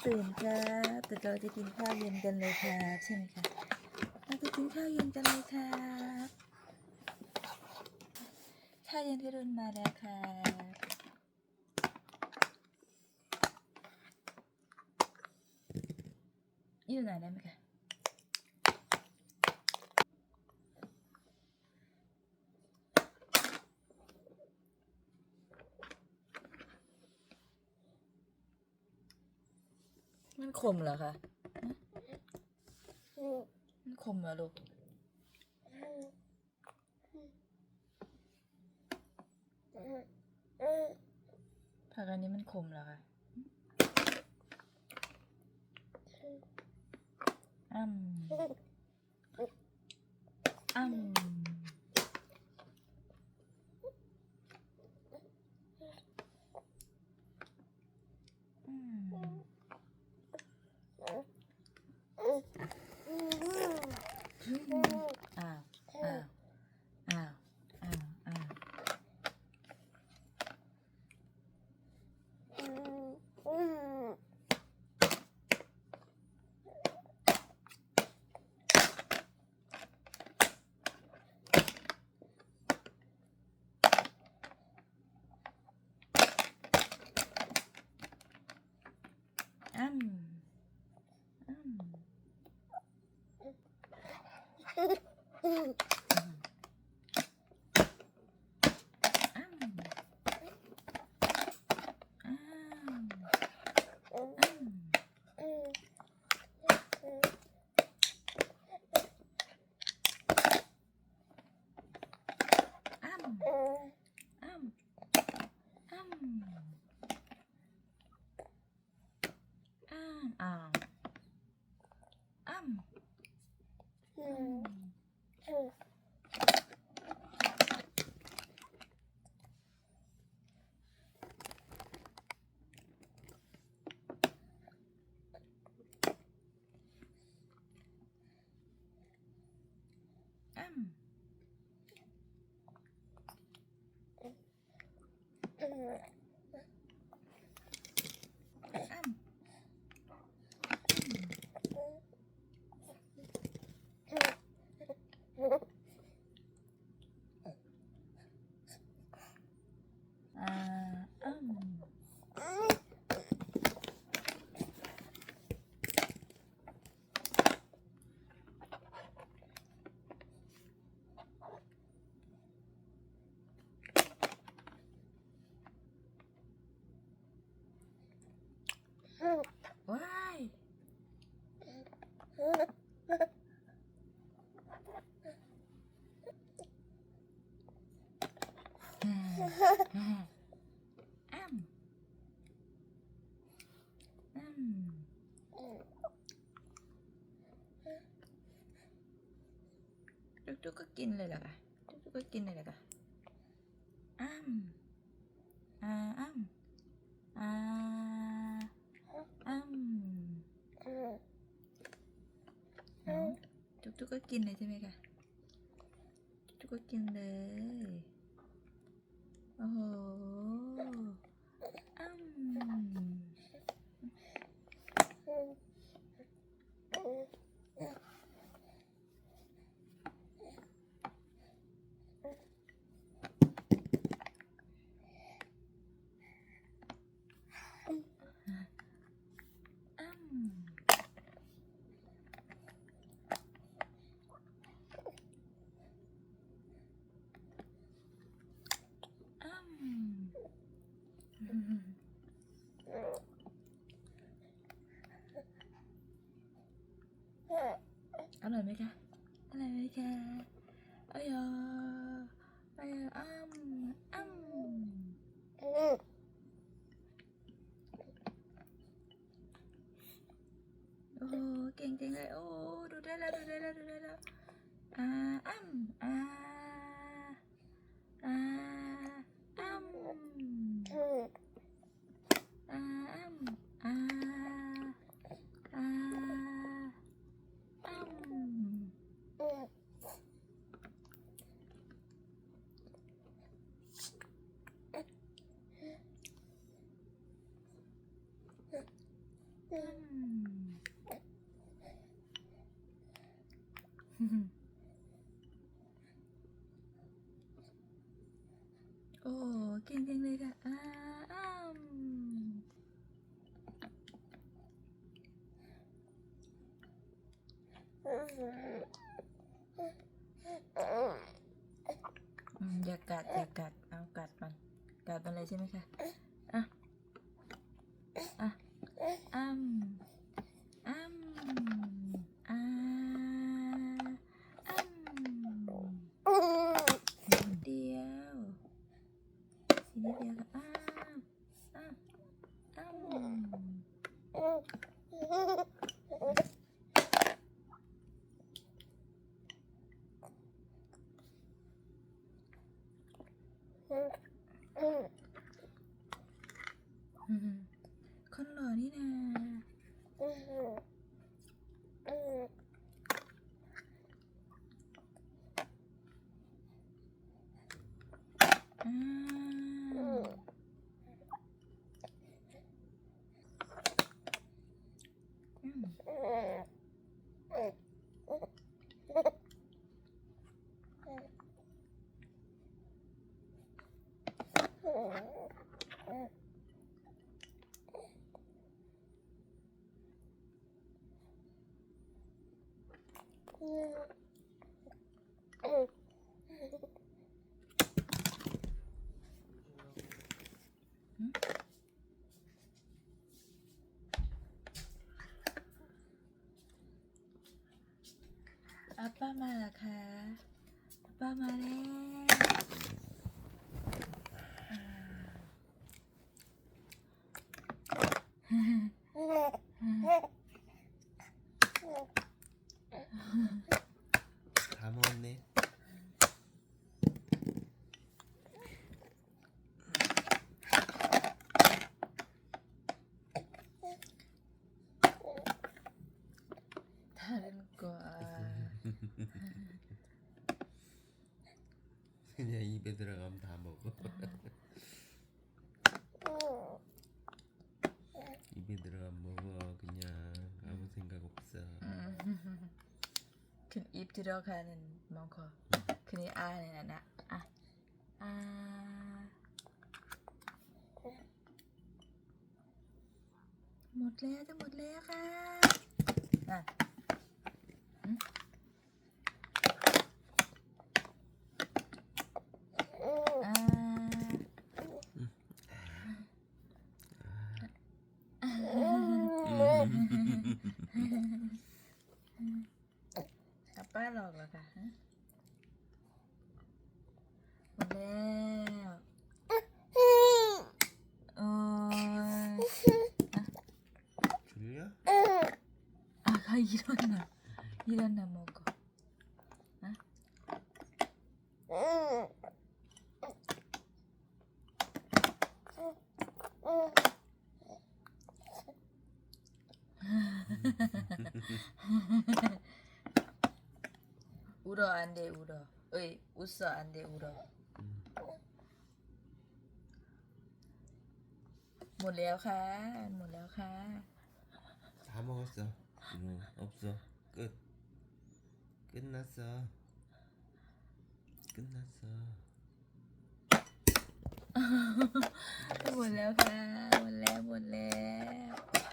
ตื่นครับแต่เราจะกินข้าวเย็นกันเลยครับใช่ไหมคะเราจะกินข้าวเย็นกันเลยครับข้าวเย็นพี่รุ่นมาแล้วครับอยู่ไหนได้ไหมคะมันขมเหรอคะมันขมเหรอลูกผักอันนี้มันขมเหรอคะอ้ำอ้ำอ้าวอ้าวอ้าวอ้าวอ้าวอ้ำอ้ำว้ายอ้ำจุกๆก็กินเลยเหรอคะจุกๆก็กินเลยเหรอคะอ้ำอ้ำอ้ำจุกๆก็กินเลยใช่ไหมคะจุกๆก็กินเลยโอ้โหอ้ำอร่อยไหมคะอร่อยไหมคะอ้ยอ้ยอ้ำโอ้โหเก่งจริงเลยโอ้ดูได้แล้วดูได้แล้วดูได้แล้วอ้ำอ้ำอ้ำอ้ำ อ โอ้เก่งจังเลยค่ะอย่ากัดอย่ากัดเอากัดมันเลยใช่ไหมคะอ่ะอ่ะอ้ำอ้ำอ่าอ้ำเดียวสีนิดเดียวค่ะอ้ำคนหล่อนี่นะอาป้ามาเหรอคะป้ามาแล้ว다 먹었네. 다른 거 그냥 입에 들어가면 다 먹어. 입에 들어가면 먹어. 그냥 아무 생각 없어. 입 들어가는 먹어. 그냥 아는 나.หมดแล้วจะหมดแล้วค่ะป้าหลอกเหรอคะหมดแล้วโอ้ย 졸려? 아가 일어나 먹어. 울어 안 돼 울어. 어이 웃어 안 돼 울어. หมดแล้วค่ะหมดแล้วค่ะ 다 먹었어. 없어. 끝. 끝났어. 끝났어. หมดแล้วค่ะหมดแล้ว